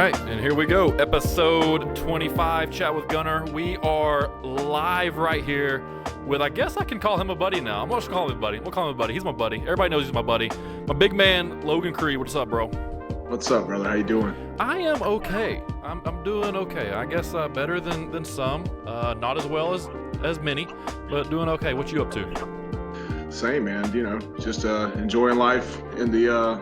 right, and here we go. Episode 25, Chat with Gunner. We are live right here with, I guess I can call him a buddy now. I'm going to call him a buddy. We'll call him a buddy. He's my buddy. Everybody knows he's my buddy. My big man, Logan Creed. What's up, bro? What's up, brother? How you doing? I am okay. I'm doing okay. I guess better than some. Not as well as many, but doing okay. What you up to? Same, man. You know, just enjoying life in the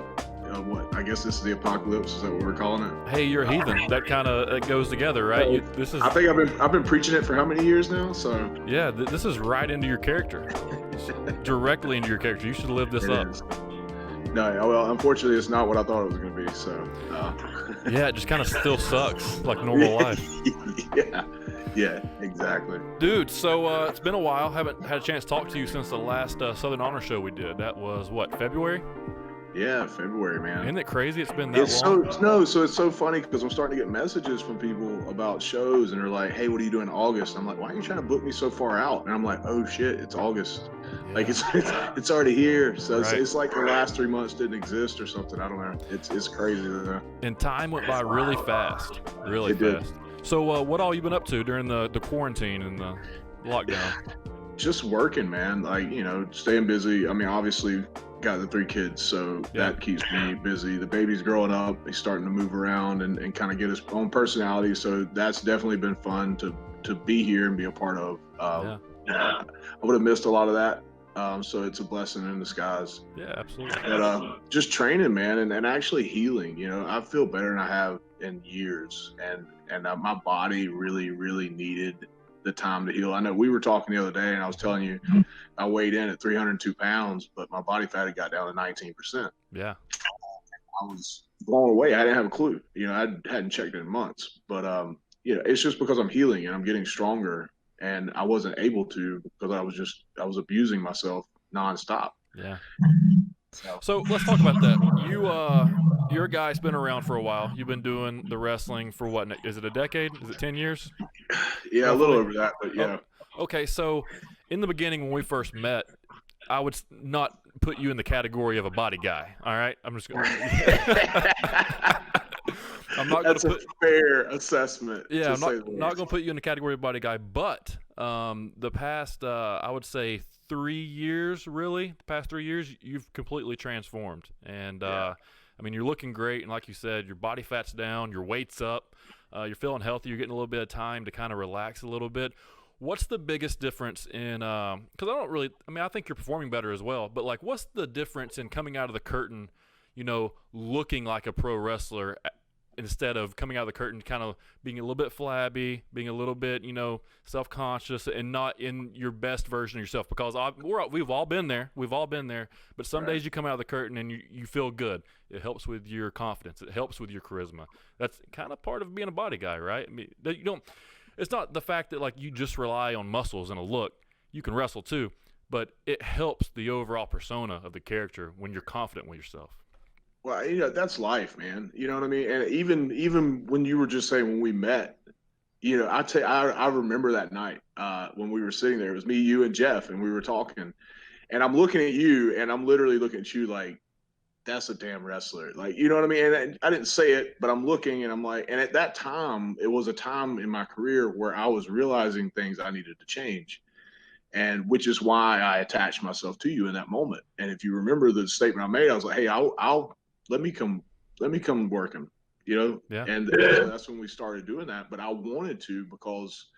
what? I guess this is the apocalypse. Is that what we're calling it? Hey, you're a heathen. That kind of goes together, right? This is. I think I've been preaching it for how many years now? So yeah, this is right into your character, directly into your character. You should live this it up. is. No, well, unfortunately, it's not what I thought it was going to be. So yeah, it just kind of still sucks like normal life. Yeah, exactly. Dude, so it's been a while. Haven't had a chance to talk to you since the last Southern Honor show we did. That was what, February? Yeah, February, man. Isn't it crazy? It's been that long. So it's so funny because I'm starting to get messages from people about shows, and they're like, "Hey, what are you doing in August?" I'm like, "Why are you trying to book me so far out?" And I'm like, "Oh shit, it's August. Yeah. Like it's already here." So Right. it's like the last 3 months didn't exist or something. I don't know. It's crazy though. And time went by really fast, really It did. fast. So what all you been up to during the quarantine and the lockdown? Just working, man. Like, you know, staying busy. I mean, obviously got the 3 kids, so Yeah. that keeps me busy. The baby's growing up. He's starting to move around and kind of get his own personality. So that's definitely been fun to be here and be a part of. Yeah. I would have missed a lot of that. So it's a blessing in disguise. Yeah, absolutely. But just training, man, and actually healing. You know, I feel better than I have in years, and my body really, really needed the time to heal. I know we were talking the other day, and I was telling you I weighed in at 302 pounds, but my body fat had got down to 19%. Yeah. I was blown away. I didn't have a clue. You know, I hadn't checked it in months, but you know, it's just because I'm healing and I'm getting stronger, and I wasn't able to because I was abusing myself nonstop. Yeah. So let's talk about that. You're a guy's been around for a while. You've been doing the wrestling for what? Is it a decade? Is it 10 years? Yeah, a little over that, but yeah. Okay, so in the beginning when we first met, I would not put you in the category of a body guy. All right, I'm just going. I'm not going That's to put. a fair assessment. Yeah, I'm to say not the going to least. put you in the category of body guy, but the past, I would say 3 years, really, the past 3 years, you've completely transformed. And, Yeah. I mean, you're looking great. And like you said, your body fat's down, your weight's up, you're feeling healthy, you're getting a little bit of time to kind of relax a little bit. What's the biggest difference in, because I think you're performing better as well, but like, what's the difference in coming out of the curtain, you know, looking like a pro wrestler instead of coming out of the curtain kind of being a little bit flabby, being a little bit, you know, self-conscious and not in your best version of yourself? Because we've all been there. But some Right. days you come out of the curtain and you feel good. It helps with your confidence. It helps with your charisma. That's kind of part of being a body guy, right? I mean, it's not the fact that like you just rely on muscles and a look. You can wrestle too, but it helps the overall persona of the character when you're confident with yourself. Well, you know, that's life, man. You know what I mean? And even when you were just saying when we met, you know, I remember that night when we were sitting there. It was me, you, and Jeff, and we were talking. And I'm looking at you, and I'm literally looking at you like, that's a damn wrestler. Like, you know what I mean? And I didn't say it, but I'm looking, and I'm like, and at that time, it was a time in my career where I was realizing things I needed to change. And which is why I attached myself to you in that moment. And if you remember the statement I made, I was like, hey, I'll let me come work him, you know? Yeah. And so that's when we started doing that. But I wanted to because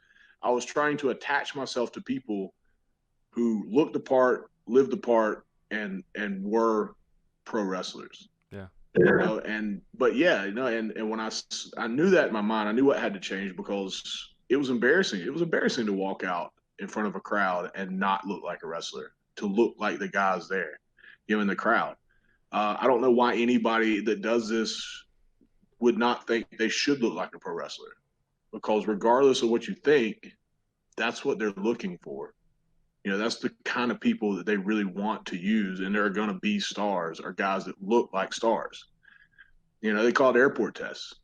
I was trying to attach myself to people who looked the part, lived the part, and were pro wrestlers. Yeah. You know, but yeah, you know, and when I knew that in my mind, I knew what had to change because it was embarrassing. It was embarrassing to walk out in front of a crowd and not look like a wrestler, to look like the guys there, you know, in the crowd. I don't know why anybody that does this would not think they should look like a pro wrestler, because regardless of what you think, that's what they're looking for. You know, that's the kind of people that they really want to use, and they're going to be stars, or guys that look like stars. You know, they call it airport tests.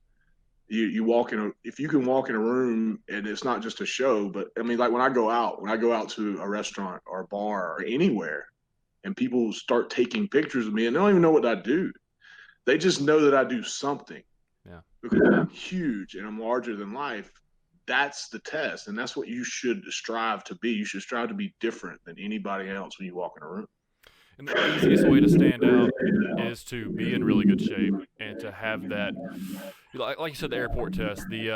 You walk if you can walk in a room and it's not just a show, but I mean, like when I go out to a restaurant or a bar or anywhere, and people start taking pictures of me and they don't even know what I do. They just know that I do something. Yeah. because I'm huge and I'm larger than life, that's the test. And that's what you should strive to be. You should strive to be different than anybody else when you walk in a room. And the easiest way to stand out is to be in really good shape and to have that, like you said, the airport test, the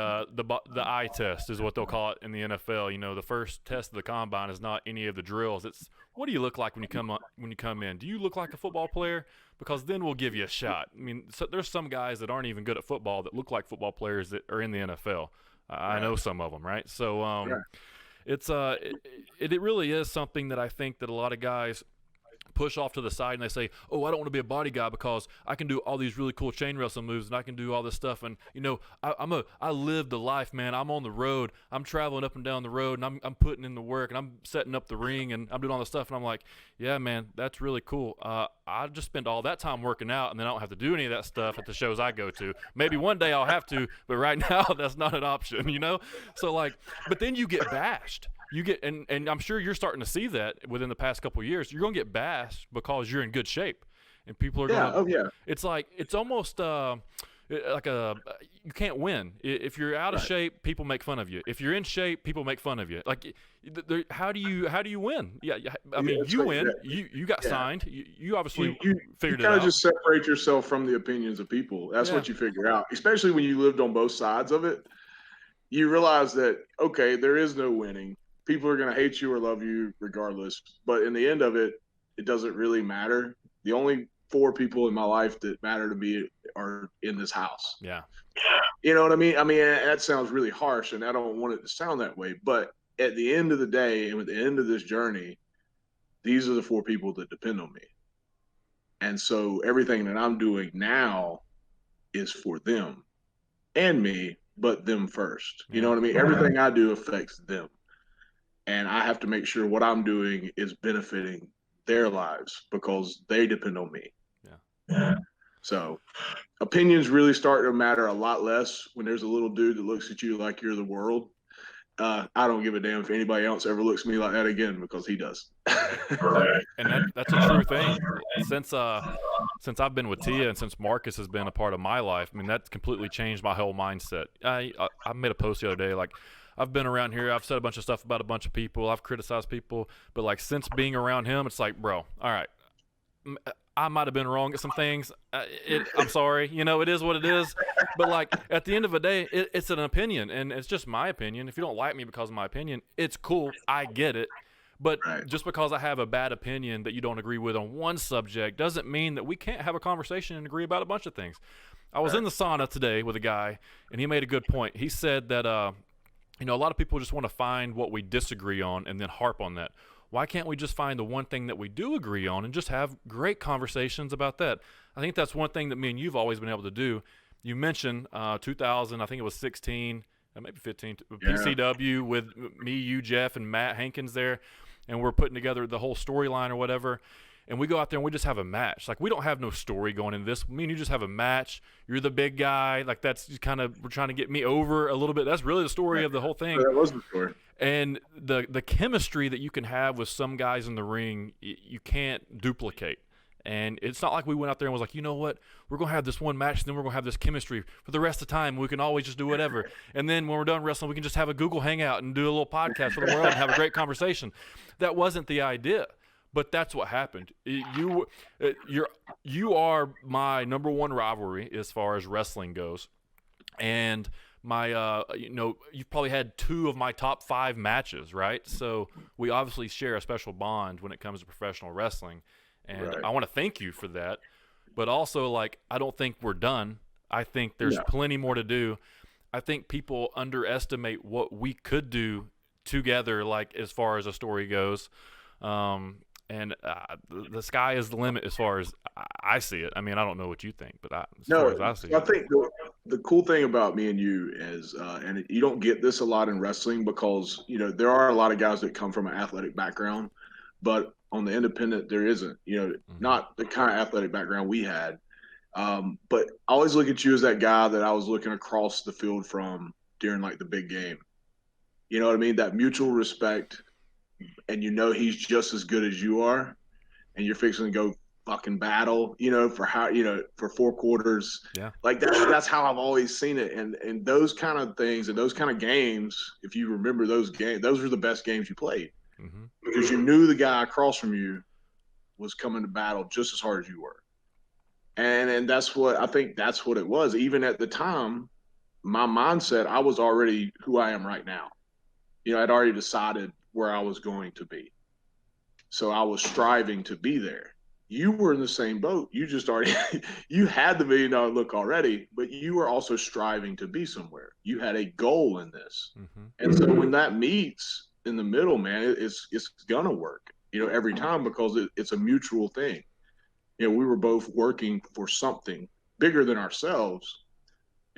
eye test is what they'll call it in the NFL. You know, the first test of the combine is not any of the drills. It's what do you look like when you come in? Do you look like a football player? Because then we'll give you a shot. I mean, so there's some guys that aren't even good at football that look like football players that are in the NFL. I know some of them, right? So it's it really is something that I think that a lot of guys push off to the side and they say, oh, I don't want to be a body guy because I can do all these really cool chain wrestling moves and I can do all this stuff, and you know, I live the life, man. I'm on the road, I'm traveling up and down the road, and I'm putting in the work, and I'm setting up the ring, and I'm doing all this stuff, and I'm like, yeah, man, that's really cool. I just spend all that time working out, and then I don't have to do any of that stuff at the shows I go to. Maybe one day I'll have to, but right now that's not an option, you know. So like, but then you get bashed. You get, and I'm sure you're starting to see that within the past couple of years. You're going to get bashed because you're in good shape, and people are going to. It's like, it's almost like you can't win. If you're out of shape, people make fun of you. If you're in shape, people make fun of you. Like, how do you win? Yeah, I mean, you win. You got signed. You obviously figured it out. You kind of just separate yourself from the opinions of people. That's what you figure out, especially when you lived on both sides of it. You realize that, okay, there is no winning. People are going to hate you or love you regardless. But in the end of it, it doesn't really matter. The only 4 people in my life that matter to me are in this house. Yeah. You know what I mean? I mean, that sounds really harsh, and I don't want it to sound that way. But at the end of the day, and at the end of this journey, these are the 4 people that depend on me. And so everything that I'm doing now is for them and me, but them first. You know what I mean? Everything I do affects them. And I have to make sure what I'm doing is benefiting their lives because they depend on me. Yeah. So opinions really start to matter a lot less when there's a little dude that looks at you like you're the world. I don't give a damn if anybody else ever looks at me like that again, because he does. And that's a true thing. Since I've been with Tia and since Marcus has been a part of my life, I mean, that's completely changed my whole mindset. I made a post the other day, like, I've been around here, I've said a bunch of stuff about a bunch of people, I've criticized people, but like, since being around him, it's like, bro, all right, I might have been wrong at some things. I'm sorry, you know, it is what it is. But like, at the end of the day, it's an opinion, and it's just my opinion. If you don't like me because of my opinion, it's cool. I get it. But just because I have a bad opinion that you don't agree with on one subject doesn't mean that we can't have a conversation and agree about a bunch of things. I was in the sauna today with a guy, and he made a good point. He said that, you know, a lot of people just want to find what we disagree on and then harp on that. Why can't we just find the one thing that we do agree on and just have great conversations about that? I think that's one thing that me and you've always been able to do. You mentioned 2000, I think it was 16, maybe 15, PCW with me, you, Jeff, and Matt Hankins there, and we're putting together the whole storyline or whatever. And we go out there and we just have a match. Like, we don't have no story going into this. Me and you just have a match. You're the big guy. Like, that's just kind of, we're trying to get me over a little bit. That's really the story of the whole thing. That was the story. And the chemistry that you can have with some guys in the ring, you can't duplicate. And it's not like we went out there and was like, you know what, we're going to have this one match, and then we're going to have this chemistry for the rest of the time. We can always just do whatever. And then when we're done wrestling, we can just have a Google Hangout and do a little podcast for the world and have a great conversation. That wasn't the idea. But that's what happened. You are my number one rivalry as far as wrestling goes, and my you know, you've probably had 2 of my top 5 matches, right? So we obviously share a special bond when it comes to professional wrestling, and I want to thank you for that. But also, like, I don't think we're done. I think there's plenty more to do. I think people underestimate what we could do together, like, as far as a story goes. And the sky is the limit as far as I see it. I mean, I don't know what you think, but as far as I see it. I think the cool thing about me and you is, and you don't get this a lot in wrestling because, you know, there are a lot of guys that come from an athletic background, but on the independent, there isn't, you know, not the kind of athletic background we had. But I always look at you as that guy that I was looking across the field from during, like, the big game. You know what I mean? That mutual respect. And you know he's just as good as you are, and you're fixing to go fucking battle, for how, for 4 quarters. Yeah. Like that's how I've always seen it. And those kind of things and those kind of games, if you remember those games, those were the best games you played Mm-hmm. because you knew the guy across from you was coming to battle just as hard as you were. And that's what I think that's what it was. Even at the time, my mindset, I was already who I am right now. I'd already decided where I was going to be. So I was striving to be there. You were in the same boat. You just already, you had the $1 million look already, but you were also striving to be somewhere. You had a goal in this. Mm-hmm. And so when that meets in the middle, man, it's going to work, every time because it's a mutual thing. We were both working for something bigger than ourselves,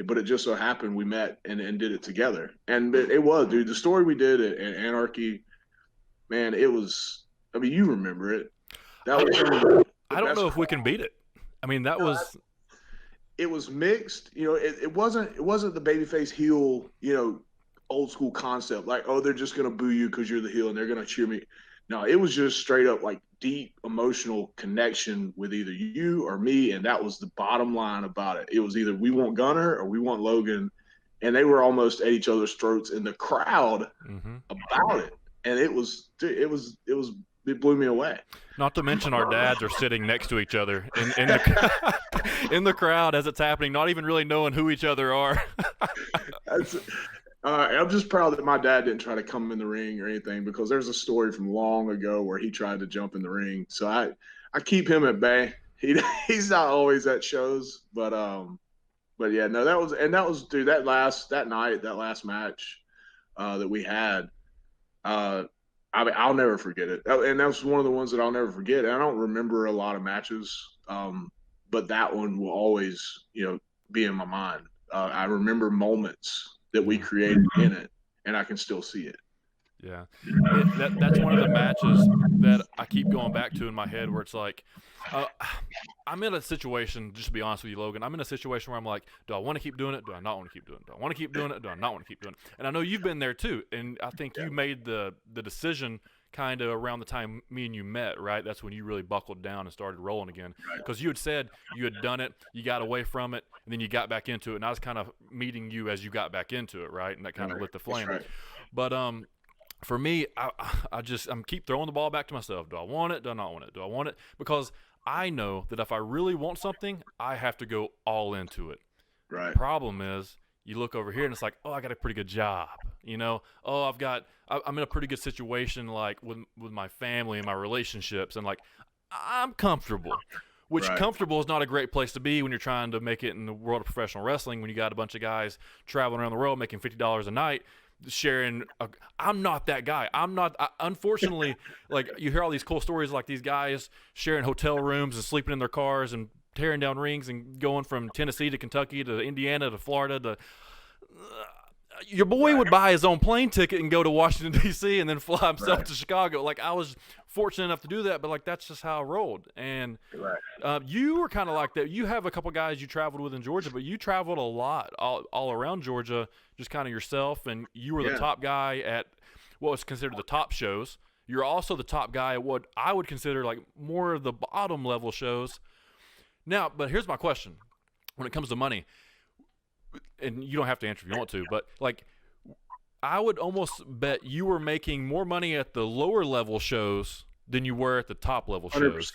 but it just so happened we met and did it together. And it was, dude, the story we did at Anarchy, man, it was, I mean, you remember it. That was I don't know if we can beat it. I mean, that was. It was mixed. It wasn't the babyface heel, old school concept. Like, oh, they're just going to boo you because you're the heel and they're going to cheer me. No, it was just straight up like deep emotional connection with either you or me. And that was the bottom line about it. It was either we want Gunner or we want Logan. And they were almost at each other's throats in the crowd Mm-hmm. about it. And it blew me away. Not to mention our dads are sitting next to each other in the in the crowd as it's happening, not even really knowing who each other are. I'm just proud that my dad didn't try to come in the ring or anything because there's a story from long ago where he tried to jump in the ring. So I keep him at bay. He's not always at shows, but yeah, no, that was dude, that last match that we had. I mean, I'll never forget it. And that's one of the ones that I'll never forget. And I don't remember a lot of matches, but that one will always, be in my mind. I remember moments that we created in it, and I can still see it. Yeah, that's one of the matches that I keep going back to in my head where it's like, I'm in a situation, just to be honest with you, Logan, I'm in a situation where I'm like, do I want to keep doing it? Do I not want to keep doing it? Do I want to keep doing it? Do I not want to keep doing it? And I know you've been there too, and I think you made the decision kind of around the time me and you met, right? That's when you really buckled down and started rolling again. Because you had said you had done it, you got away from it, and then you got back into it, and I was kind of meeting you as you got back into it, right? And that kind of lit the flame. Right. But for me, I'm keep throwing the ball back to myself. Do I want it? Do I not want it? Do I want it? Because I know that if I really want something, I have to go all into it. Right. Problem is, you look over here and it's like, oh, I got a pretty good job. Oh, I'm in a pretty good situation, like with my family and my relationships, and like I'm comfortable. Which comfortable is not a great place to be when you're trying to make it in the world of professional wrestling. When you got a bunch of guys traveling around the world making $50 a night. Sharing I'm not that guy. Unfortunately, like you hear all these cool stories like these guys sharing hotel rooms and sleeping in their cars and tearing down rings and going from Tennessee to Kentucky to Indiana to Florida to your boy would buy his own plane ticket and go to Washington D.C. and then fly himself to Chicago. Like I was fortunate enough to do that, but like that's just how I rolled. And you were kind of like that. You have a couple guys you traveled with in Georgia, but you traveled a lot all around Georgia, just kind of yourself. And you were the top guy at what was considered the top shows. You're also the top guy at what I would consider like more of the bottom level shows. Now, but here's my question: when it comes to money. And you don't have to answer if you want to, but like I would almost bet you were making more money at the lower level shows than you were at the top level shows.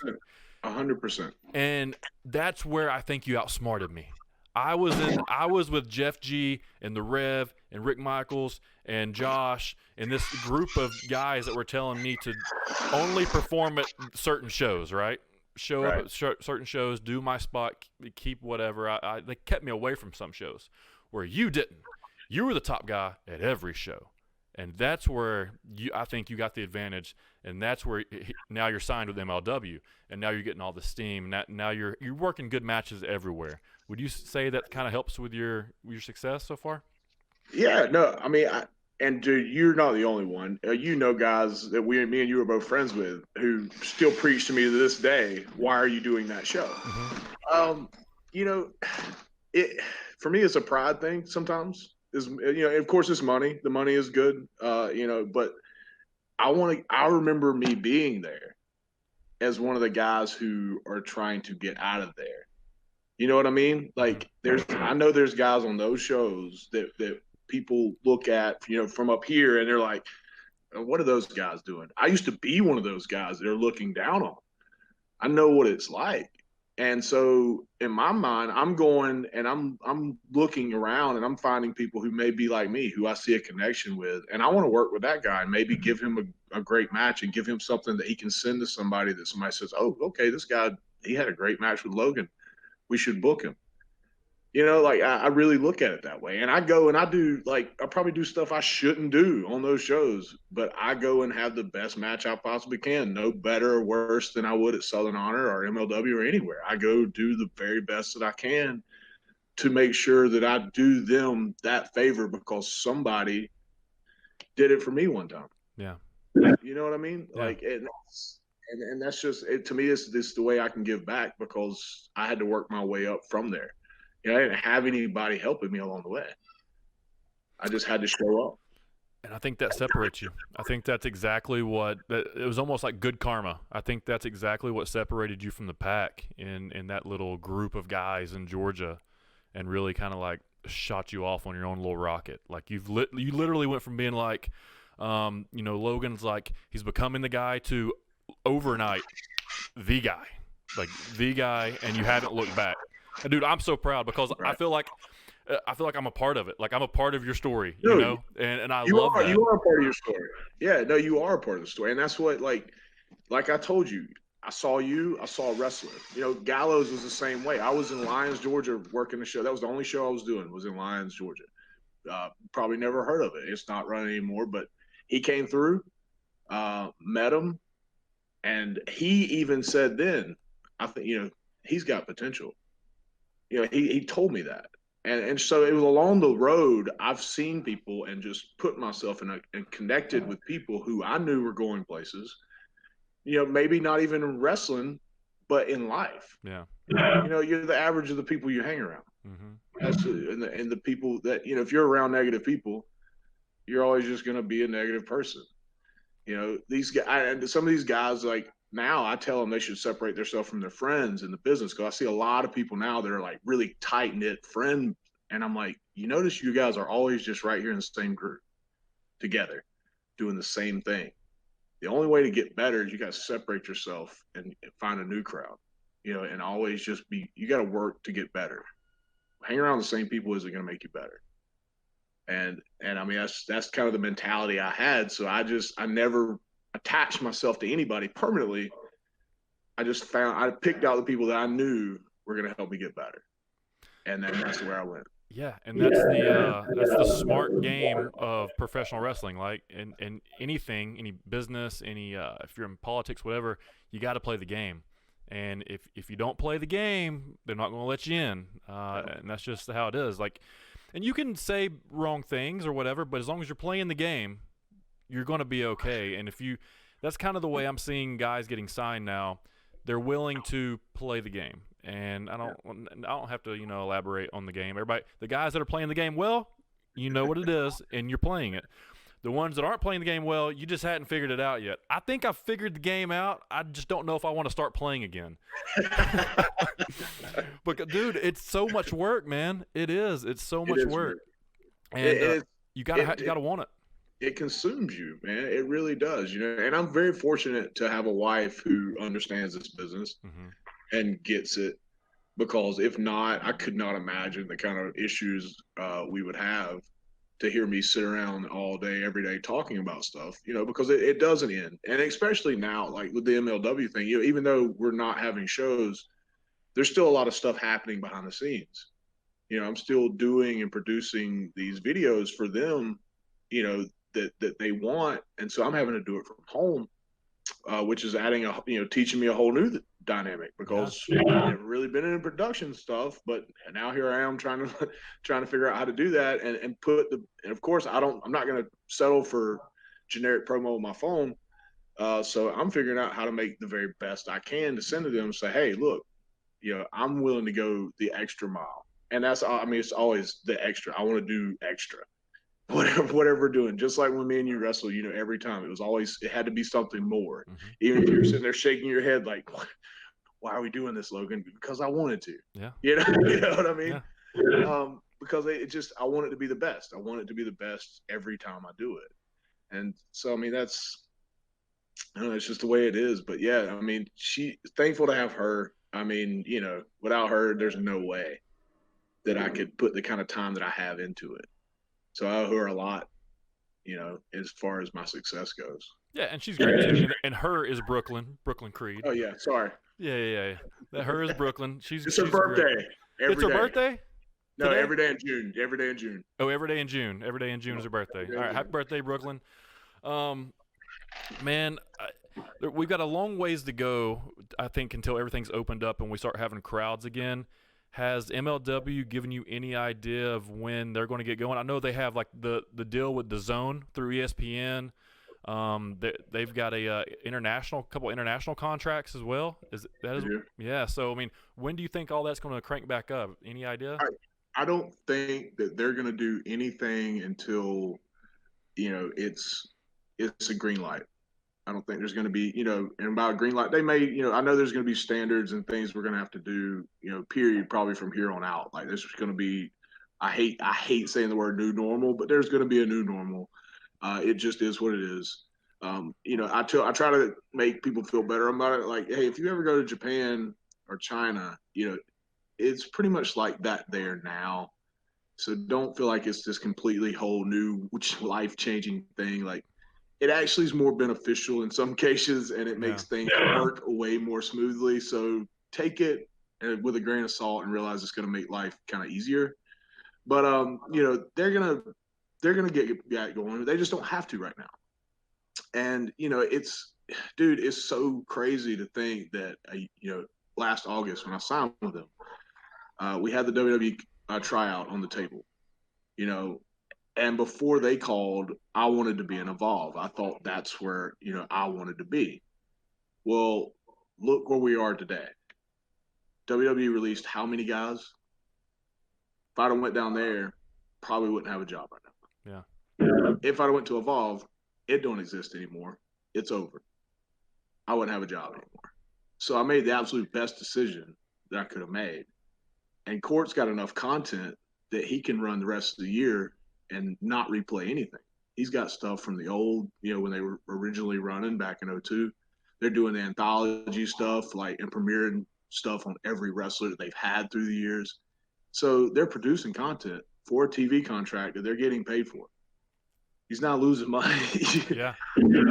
100%. And that's where I think you outsmarted me. I was with Jeff G and the Rev and Rick Michaels and Josh and this group of guys that were telling me to only perform at certain shows, right? Show up at certain shows, do my spot, keep whatever. They kept me away from some shows where you didn't. You were the top guy at every show. And that's where I think you got the advantage. And that's where now you're signed with MLW. And now you're getting all the steam. Now you're working good matches everywhere. Would you say that kind of helps with your success so far? Yeah, no, I mean, and dude, you're not the only one. Guys that me and you were both friends with who still preach to me to this day, why are you doing that show? Mm-hmm. It for me it's a pride thing sometimes. Of course it's money. The money is good, but I remember me being there as one of the guys who are trying to get out of there. You know what I mean? Mm-hmm. Like I know there's guys on those shows that people look at, from up here, and they're like, what are those guys doing? I used to be one of those guys that are looking down on. I know what it's like. And so in my mind, I'm going and I'm looking around and I'm finding people who may be like me, who I see a connection with. And I want to work with that guy and maybe give him a great match and give him something that he can send to somebody that somebody says, oh, okay, this guy, he had a great match with Logan. We should book him. Like I really look at it that way. And I go and I do, like, I probably do stuff I shouldn't do on those shows, but I go and have the best match I possibly can. No better or worse than I would at Southern Honor or MLW or anywhere. I go do the very best that I can to make sure that I do them that favor because somebody did it for me one time. Yeah. You know what I mean? Yeah. Like, and that's just it, to me. This the way I can give back because I had to work my way up from there. I didn't have anybody helping me along the way. I just had to show up. And I think that separates you. I think that's exactly it was almost like good karma. I think that's exactly what separated you from the pack in that little group of guys in Georgia, and really kind of like shot you off on your own little rocket. Like you literally went from being like, Logan's like he's becoming the guy to overnight the guy, and you haven't looked back. And dude, I'm so proud because Right. I feel like I'm a part of it. Like I'm a part of your story, Dude, and I love that. You are a part of your story. Yeah, no, you are a part of the story, and that's what like I told you. I saw a wrestler. Gallows was the same way. I was in Lyons, Georgia, working the show. That was the only show I was doing. Was in Lyons, Georgia. Probably never heard of it. It's not running anymore, but he came through, met him, and he even said then, I think he's got potential. He told me that. And so it was along the road, I've seen people and just put myself and connected with people who I knew were going places, maybe not even in wrestling, but in life. Yeah. You're the average of the people you hang around. Mm-hmm. And the people that, if you're around negative people, you're always just going to be a negative person. These guys, and some of these guys, like, now I tell them they should separate themselves from their friends in the business because I see a lot of people now that are like really tight knit friends, and I'm like, you notice you guys are always just right here in the same group together, doing the same thing. The only way to get better is you got to separate yourself and find a new crowd, and always just you got to work to get better. Hang around the same people isn't going to make you better. And I mean that's kind of the mentality I had. So I never attached myself to anybody permanently. I picked out the people that I knew were going to help me get better, and then that's where I went. Yeah, and that's the smart game of professional wrestling. Like in anything, any business, if you're in politics, whatever, you got to play the game. And if you don't play the game, they're not going to let you in. And that's just how it is. Like, and you can say wrong things or whatever, but as long as you're playing the game, you're going to be okay. And that's kind of the way I'm seeing guys getting signed now. They're willing to play the game. And I don't have to, elaborate on the game. Everybody, the guys that are playing the game well, you know what it is, and you're playing it. The ones that aren't playing the game well, you just hadn't figured it out yet. I think I've figured the game out. I just don't know if I want to start playing again. But dude, it's so much work, man. It is. It's so much work. And you gotta want it. It consumes you, man. It really does. And I'm very fortunate to have a wife who understands this business and gets it. Because if not, I could not imagine the kind of issues we would have to hear me sit around all day, every day talking about stuff, because it doesn't end. And especially now, like with the MLW thing, even though we're not having shows, there's still a lot of stuff happening behind the scenes. I'm still doing and producing these videos for them, that they want. And so I'm having to do it from home, which is adding teaching me a whole new dynamic because I've never really been in production stuff, but now here I am trying to figure out how to do that and and of course I'm not going to settle for generic promo on my phone. So I'm figuring out how to make the very best I can to send to them and say, hey, look, I'm willing to go the extra mile. And it's always the extra. I want to do extra. whatever we're doing. Just like when me and you wrestle, every time it had to be something more. Mm-hmm. Even if you're sitting there shaking your head like, why are we doing this, Logan? Because I wanted to. Yeah. You know what I mean? Yeah. Because I want it to be the best. I want it to be the best every time I do it. And so, I mean, it's just the way it is. But yeah, I mean, thankful to have her. I mean, without her, there's no way that I could put the kind of time that I have into it. So I owe her a lot, as far as my success goes. Yeah, and she's great too. And her is Brooklyn Creed. Oh yeah, sorry. Yeah. That her is Brooklyn. It's she's her birthday. Great. It's her birthday. No, today? every day in June. Every day in June. Oh, every day in June. Every day in June is her birthday. All right, happy birthday, Brooklyn. Man, we've got a long ways to go, I think, until everything's opened up and we start having crowds again. Has MLW given you any idea of when they're going to get going? I know they have like the deal with the Zone through ESPN. They've got a couple international contracts as well. Yeah. So I mean, when do you think all that's going to crank back up? Any idea? I don't think that they're going to do anything until it's a green light. I don't think there's going to be, and by a green light, they may, I know there's going to be standards and things we're going to have to do, period, probably from here on out. Like this is going to be, I hate saying the word new normal, but there's going to be a new normal. It just is what it is. I try to make people feel better about it. Like, hey, if you ever go to Japan or China, it's pretty much like that there now. So don't feel like it's this completely whole new life-changing thing. Like it actually is more beneficial in some cases, and it makes things work way more smoothly. So take it with a grain of salt and realize it's going to make life kind of easier. But they're gonna get going. They just don't have to right now. And it's so crazy to think that last August when I signed with them, we had the WWE tryout on the table. And before they called, I wanted to be in Evolve. I thought that's where I wanted to be. Well, look where we are today. WWE released how many guys? If I'd have went down there, probably wouldn't have a job right now. Yeah. If I'd went to Evolve, it don't exist anymore. It's over. I wouldn't have a job anymore. So I made the absolute best decision that I could have made. And Court's got enough content that he can run the rest of the year and not replay anything. He's got stuff from the old, when they were originally running back in 2002. They're doing the anthology stuff, and premiering stuff on every wrestler that they've had through the years. So they're producing content for a TV contract that they're getting paid for. He's not losing money. Yeah.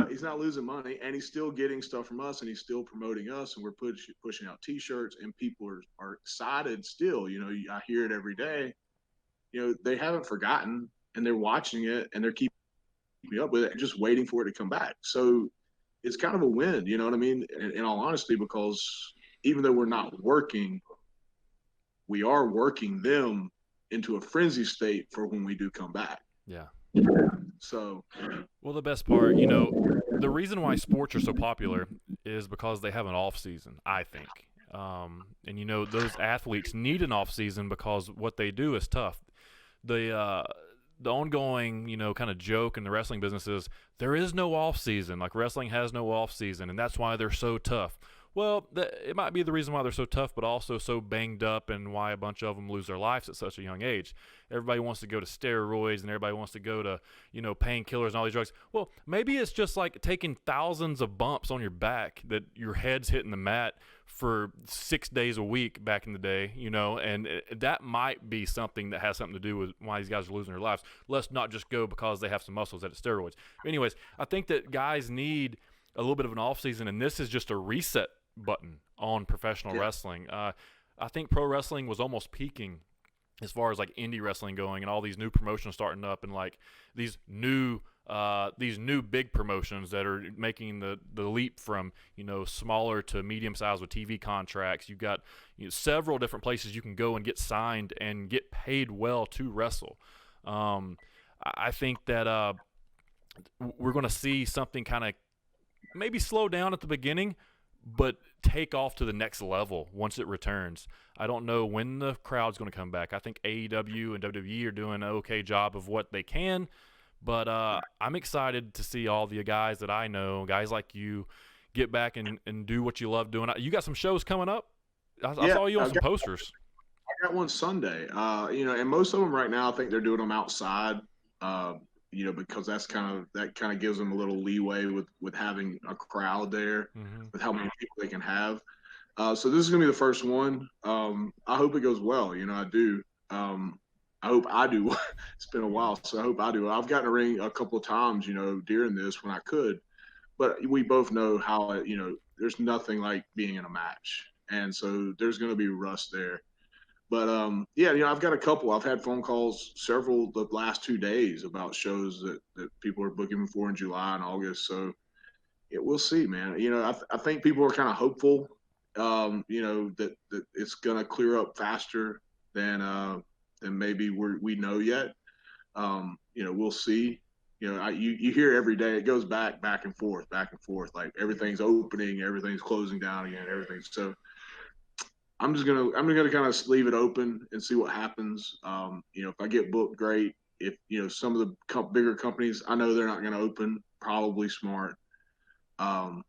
He's not losing money, and he's still getting stuff from us, and he's still promoting us, and we're pushing out T-shirts, and people are excited still. I hear it every day. They haven't forgotten, and they're watching it, and they're keeping up with it, just waiting for it to come back. So it's kind of a win, you know what I mean? In all honesty, because even though we're not working, we are working them into a frenzy state for when we do come back. Yeah. So, well, the best part, the reason why sports are so popular is because they have an off season, I think. And those athletes need an off season because what they do is tough. The ongoing, kind of joke in the wrestling business is there is no off season. Like wrestling has no off season, and that's why they're so tough. Well, it might be the reason why they're so tough, but also so banged up, and why a bunch of them lose their lives at such a young age. Everybody wants to go to steroids, and everybody wants to go to, painkillers and all these drugs. Well, maybe it's just like taking thousands of bumps on your back that your head's hitting the mat for 6 days a week back in the day, and that might be something that has something to do with why these guys are losing their lives. Let's not just go because they have some muscles at steroids. But anyways, I think that guys need a little bit of an off season, and this is just a reset button on professional wrestling. I think pro wrestling was almost peaking as far as like indie wrestling going, and all these new promotions starting up, and like these new big promotions that are making the leap from smaller to medium size with TV contracts. You've got several different places you can go and get signed and get paid well to wrestle. I think that we're going to see something kind of maybe slow down at the beginning, but take off to the next level once it returns. I don't know when the crowd's going to come back. I think AEW and WWE are doing an okay job of what they can, but I'm excited to see all the guys that I know, guys like you, get back and do what you love doing. You got some shows coming up? I saw you on some posters. I got one Sunday. And most of them right now, I think they're doing them outside. Because that kind of gives them a little leeway with having a crowd there, with how many people they can have. So this is gonna be the first one. I hope it goes well. I do. I hope I do. It's been a while, so I hope I do. I've gotten a ring a couple of times, during this when I could, but we both know how there's nothing like being in a match, and so there's gonna be rust there. But I've got a couple. I've had phone calls several the last 2 days about shows that people are booking for in July and August. So we'll see, man. I think people are kind of hopeful, that it's gonna clear up faster than maybe we know yet. We'll see. You hear every day it goes back and forth. Like everything's opening, everything's closing down again, everything. So I'm gonna kind of leave it open and see what happens. If I get booked, great. If some of the bigger companies, I know they're not gonna open, probably smart. But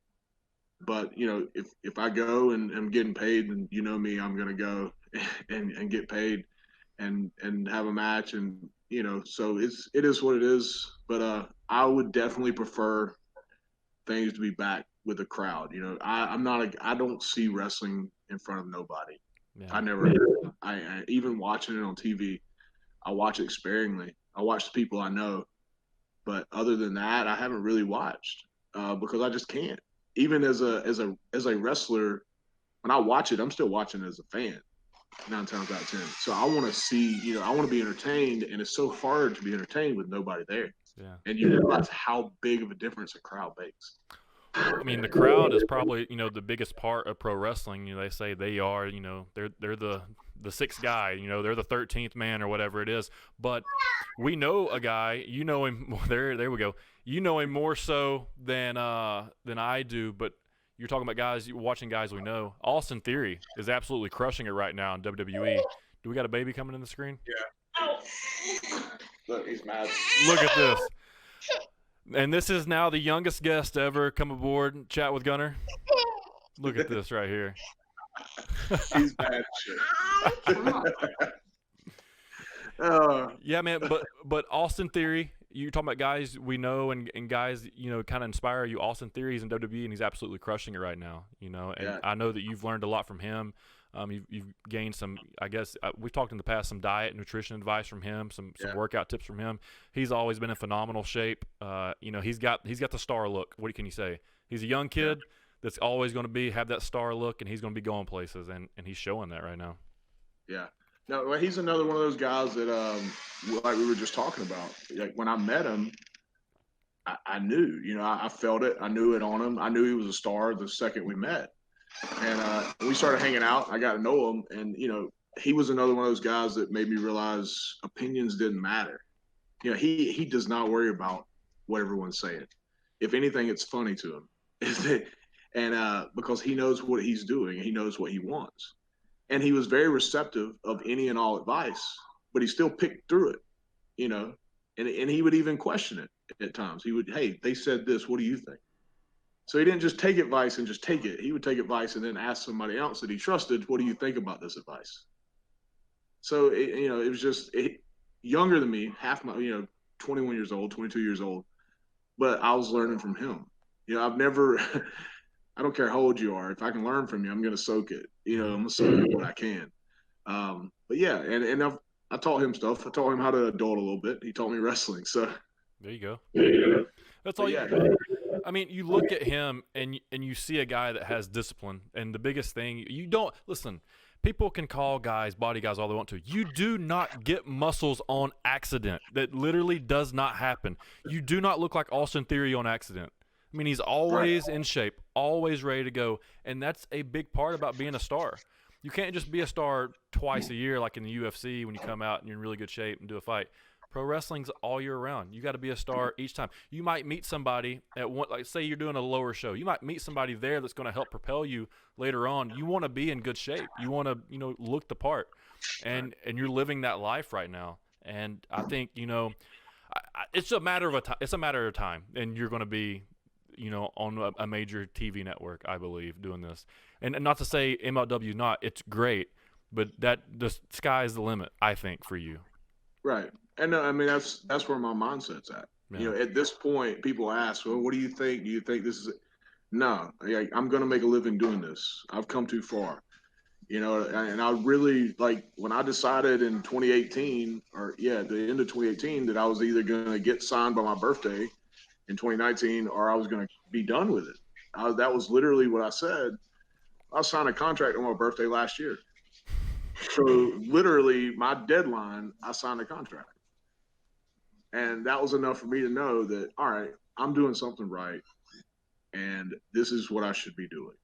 if I go and I'm getting paid, and me, I'm gonna go and get paid and have a match, and so it is what it is. But I would definitely prefer things to be back with a crowd. I don't see wrestling in front of nobody. Yeah. I never. I even watching it on TV, I watch it sparingly. I watch the people I know, but other than that, I haven't really watched because I just can't. Even as a wrestler, when I watch it, I'm still watching as a fan. 9 times out of 10. So I want to see. I want to be entertained, and it's so hard to be entertained with nobody there. Yeah. And you realize how big of a difference a crowd makes. I mean, the crowd is probably, the biggest part of pro wrestling. They say they are, they're the sixth guy, they're the 13th man or whatever it is. But we know a guy, him, there we go. You know him more so than I do, but you're talking about watching guys we know. Austin Theory is absolutely crushing it right now in WWE. Do we got a baby coming in the screen? Yeah. Look, he's mad. Look at this. And this is now the youngest guest to ever come aboard Chat with Gunner. Look at this right here. He's bad shit. Yeah, man. But Austin Theory, you're talking about guys we know and guys, kind of inspire you. Austin Theory's in WWE, and he's absolutely crushing it right now. And yeah. I know that you've learned a lot from him. You've gained some, I guess, we've talked in the past, some diet and nutrition advice from him, some workout tips from him. He's always been in phenomenal shape. He's got the star look. What can you say? He's a young kid that's always going to have that star look, and he's going to be going places, and he's showing that right now. Yeah. No, he's another one of those guys that, like we were just talking about. Like when I met him, I knew, I felt it. I knew it on him. I knew he was a star the second we met. And we started hanging out. I got to know him, and he was another one of those guys that made me realize opinions didn't matter. He does not worry about what everyone's saying. If anything, it's funny to him, and because he knows what he's doing, and he knows what he wants, and he was very receptive of any and all advice, but he still picked through it, and he would even question it at times. He would, hey, they said this. What do you think? So he didn't just take advice and just take it. He would take advice and then ask somebody else that he trusted, what do you think about this advice? So, it was just younger than me, 21 years old, 22 years old. But I was learning from him. I've never, I don't care how old you are. If I can learn from you, I'm going to soak it. I'm going to soak it what I can. But yeah, and I taught him stuff. I taught him how to adult a little bit. He taught me wrestling. So there you go. That's all I mean, you look at him and you see a guy that has discipline, and the biggest thing, you don't listen. People can call guys body guys all they want to. You do not get muscles on accident. That literally does not happen. You do not look like Austin Theory on accident. I mean, he's always in shape, always ready to go, and that's a big part about being a star. You can't just be a star twice a year like in the UFC when you come out and you're in really good shape and do a fight. Pro wrestling's all year round. You got to be a star each time. You might meet somebody at one, like say you're doing a lower show. You might meet somebody there that's going to help propel you later on. You want to be in good shape. You want to, look the part, and you're living that life right now. And I think it's a matter of it's a matter of time, and you're going to be, on a major TV network, I believe, doing this. And not to say MLW not, it's great, but that the sky is the limit, I think, for you. Right. And I mean, that's where my mindset's at. Yeah. At this point, people ask, well, what do you think? Do you think this is no, I'm going to make a living doing this. I've come too far, and I really when I decided in 2018 at the end of 2018 that I was either going to get signed by my birthday in 2019 or I was going to be done with it. That was literally what I said. I signed a contract on my birthday last year. So literally my deadline, I signed a contract. And that was enough for me to know that, all right, I'm doing something right. And this is what I should be doing.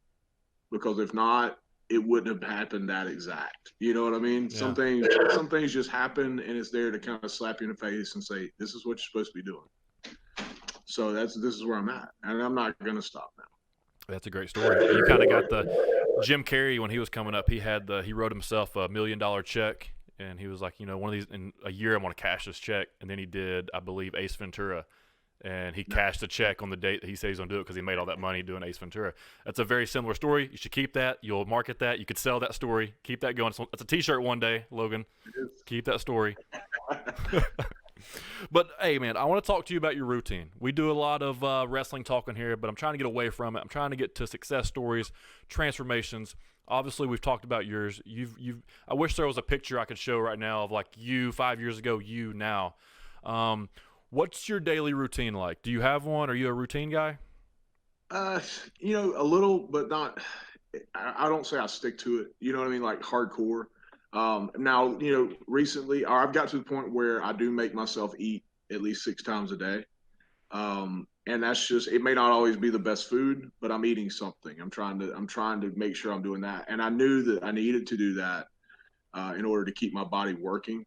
Because if not, it wouldn't have happened that exact. You know what I mean? Yeah. Some things just happen, and it's there to kind of slap you in the face and say, this is what you're supposed to be doing. So this is where I'm at. And I'm not going to stop now. That's a great story. You kind of got the Jim Carrey when he was coming up. He wrote himself $1 million check. And he was like, one of these in a year, I want to cash this check. And then he did, I believe, Ace Ventura. And he cashed the check on the date that he said he's going to do it because he made all that money doing Ace Ventura. That's a very similar story. You should keep that. You'll market that. You could sell that story. Keep that going. It's a T-shirt one day, Logan. Keep that story. But, hey, man, I want to talk to you about your routine. We do a lot of wrestling talking here, but I'm trying to get away from it. I'm trying to get to success stories, transformations. Obviously, we've talked about yours. I wish there was a picture I could show right now of like you 5 years ago, you now. What's your daily routine like? Do you have one? Are you a routine guy? A little, but not. I don't say I stick to it. You know what I mean? Like hardcore. Now, recently, I've got to the point where I do make myself eat at least 6 times a day. And that's just, it may not always be the best food, but I'm eating something. I'm trying to make sure I'm doing that. And I knew that I needed to do that in order to keep my body working.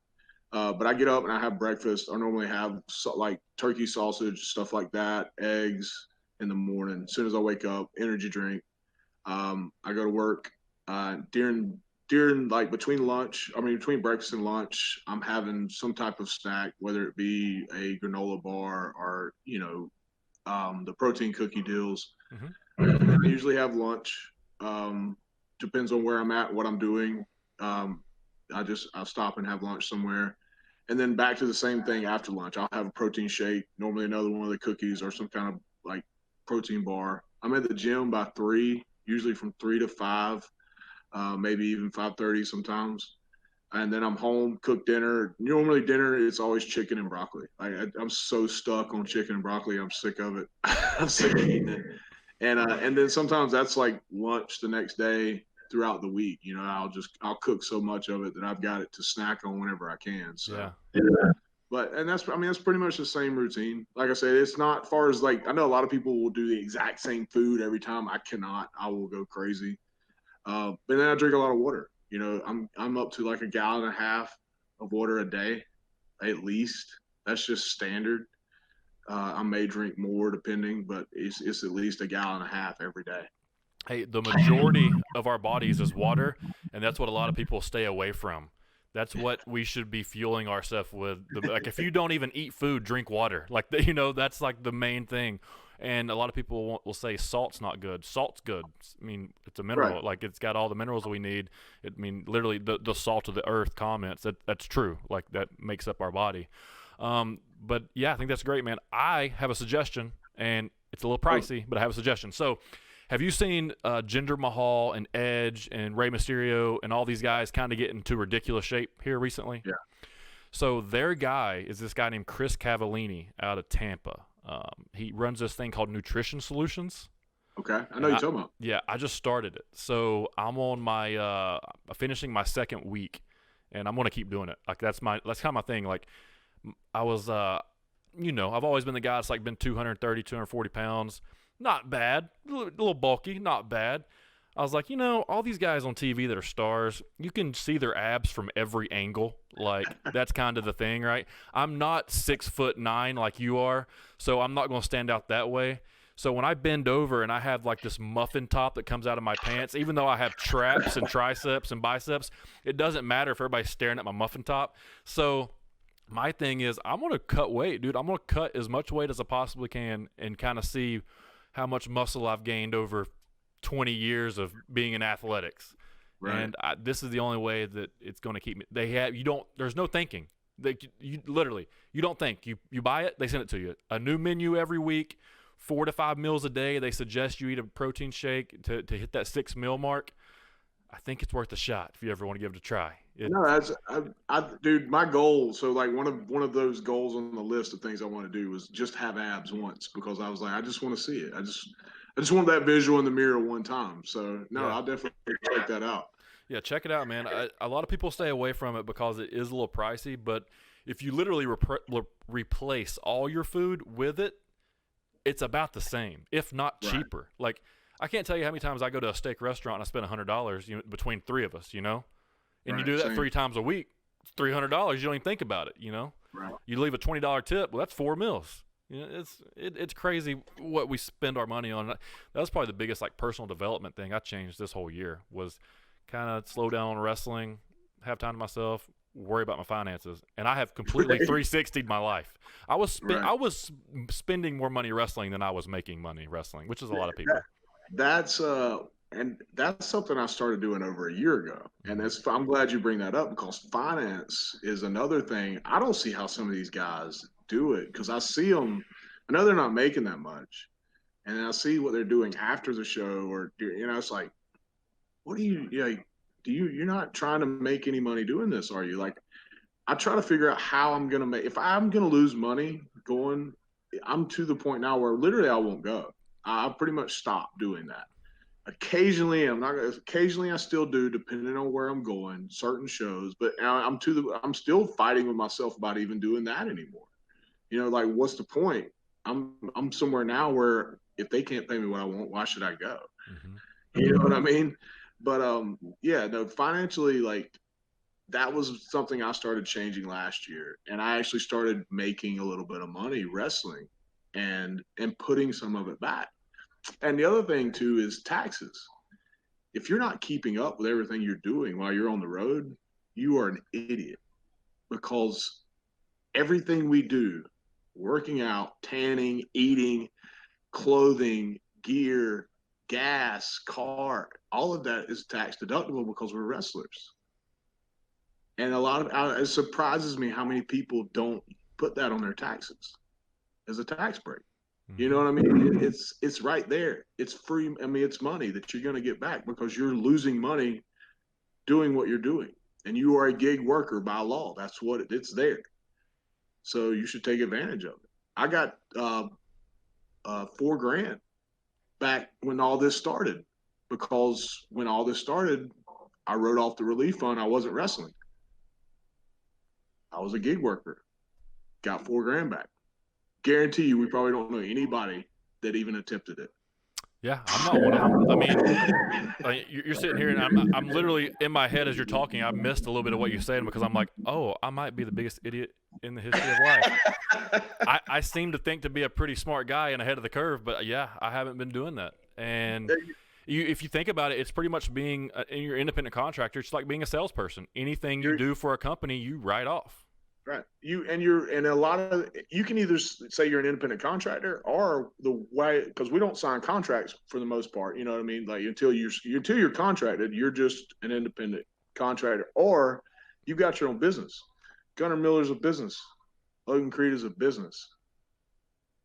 But I get up and I have breakfast. I normally have like turkey sausage, stuff like that, eggs in the morning. As soon as I wake up, energy drink. I go to work during between breakfast and lunch, I'm having some type of snack, whether it be a granola bar or, the protein cookie deals. Mm-hmm. I usually have lunch. Depends on where I'm at, what I'm doing. I'll stop and have lunch somewhere. And then back to the same thing after lunch. I'll have a protein shake, normally another one of the cookies or some kind of like protein bar. I'm at the gym by 3, usually from 3 to 5. Maybe even 5:30 sometimes. And then I'm home, cook dinner. Normally dinner, it's always chicken and broccoli. I'm so stuck on chicken and broccoli. I'm sick of it. I'm sick of eating it. And then sometimes that's like lunch the next day throughout the week. I'll cook so much of it that I've got it to snack on whenever I can. So. Yeah. But that's pretty much the same routine. Like I said, it's not far as I know a lot of people will do the exact same food every time. I cannot. I will go crazy. But then I drink a lot of water. I'm up to like 1.5 gallons of water a day, at least. That's just standard. I may drink more depending, but it's at least 1.5 gallons every day. Hey, the majority of our bodies is water, and that's what a lot of people stay away from. That's what we should be fueling ourselves with. Like if you don't even eat food, drink water. That's like the main thing. And a lot of people will say salt's not good. Salt's good. I mean, it's a mineral. Right. Like it's got all the minerals we need. Literally the salt of the earth comments. That's true. Like that makes up our body. But yeah, I think that's great, man. I have a suggestion, and it's a little pricey, but I have a suggestion. So, have you seen Jinder Mahal and Edge and Rey Mysterio and all these guys kind of get into ridiculous shape here recently? Yeah. So their guy is this guy named Chris Cavallini out of Tampa. He runs this thing called Nutrition Solutions. Okay, I know you're talking about. Yeah, I just started it. So I'm on my finishing my 2nd week, and I'm going to keep doing it. Like that's kind of my thing. Like I was, I've always been the guy that's like been 230, 240 pounds. Not bad. A little bulky, not bad. I was like, all these guys on TV that are stars, you can see their abs from every angle. Like, that's kind of the thing, right? I'm not 6'9" like you are, so I'm not going to stand out that way. So when I bend over and I have like this muffin top that comes out of my pants, even though I have traps and triceps and biceps, it doesn't matter if everybody's staring at my muffin top. So my thing is, I'm going to cut weight, dude. I'm going to cut as much weight as I possibly can and kind of see how much muscle I've gained over 20 years of being in athletics. Right. And this is the only way that it's going to keep me. There's no thinking. You literally, you don't think. You buy it, they send it to you. A new menu every week, 4 to 5 meals a day. They suggest you eat a protein shake to hit that 6 meal mark. I think it's worth a shot if you ever want to give it a try. Dude, my goal. So like one of those goals on the list of things I want to do was just have abs once, because I was like, I just want to see it. I just want that visual in the mirror one time. So no, I'll definitely check that out. Yeah, check it out, man. A lot of people stay away from it because it is a little pricey, but if you literally replace all your food with it, it's about the same, if not cheaper. Right. Like, I can't tell you how many times I go to a steak restaurant and I spend $100, between 3 of us, and you do that 3 times a week, it's $300. You don't even think about it, Right. You leave a $20 tip, well, that's 4 meals. It's crazy what we spend our money on. That was probably the biggest like personal development thing I changed this whole year, was kind of slow down on wrestling, have time to myself, worry about my finances, and I have completely 360'd my life. I was spending more money wrestling than I was making money wrestling, which is a lot of people. That's something I started doing over a year ago, and I'm glad you bring that up, because finance is another thing. I don't see how some of these guys do it, because I see them. I know they're not making that much, and then I see what they're doing after the show, or it's like, what do you? You're not trying to make any money doing this, are you? Like, I try to figure out how I'm gonna make. If I'm gonna lose money going, I'm to the point now where literally I won't go. I pretty much stopped doing that. Occasionally, Occasionally, I still do, depending on where I'm going, certain shows. But I'm still fighting with myself about even doing that anymore. Like, what's the point? I'm somewhere now where if they can't pay me what I want, why should I go? Mm-hmm. You know what I mean? But financially, like, that was something I started changing last year, and I actually started making a little bit of money wrestling, and putting some of it back. And the other thing too is taxes. If you're not keeping up with everything you're doing while you're on the road, you are an idiot, because everything we do, working out, tanning, eating, clothing, gear, gas, car, all of that is tax deductible because we're wrestlers. And it surprises me how many people don't put that on their taxes as a tax break. You know what I mean? It's right there. It's free. I mean, it's money that you're going to get back, because you're losing money doing what you're doing, and you are a gig worker by law. That's what it's there. So you should take advantage of it. I got $4,000 back when all this started, because when all this started, I wrote off the relief fund. I wasn't wrestling. I was a gig worker. Got $4,000 back. Guarantee you, we probably don't know anybody that even attempted it. Yeah, I'm not one of them. I mean, you're sitting here, and I'm literally in my head as you're talking. I missed a little bit of what you're saying, because I'm like, oh, I might be the biggest idiot in the history of life. I seem to think to be a pretty smart guy and ahead of the curve, but yeah, I haven't been doing that. And if you think about it, it's pretty much being you're independent contractor. It's like being a salesperson. Anything you do for a company, you write off. Right. You can either say you're an independent contractor, or the way, because we don't sign contracts for the most part. You know what I mean? Like, until you're contracted, you're just an independent contractor, or you've got your own business. Gunner Miller's a business. Logan Creed is a business.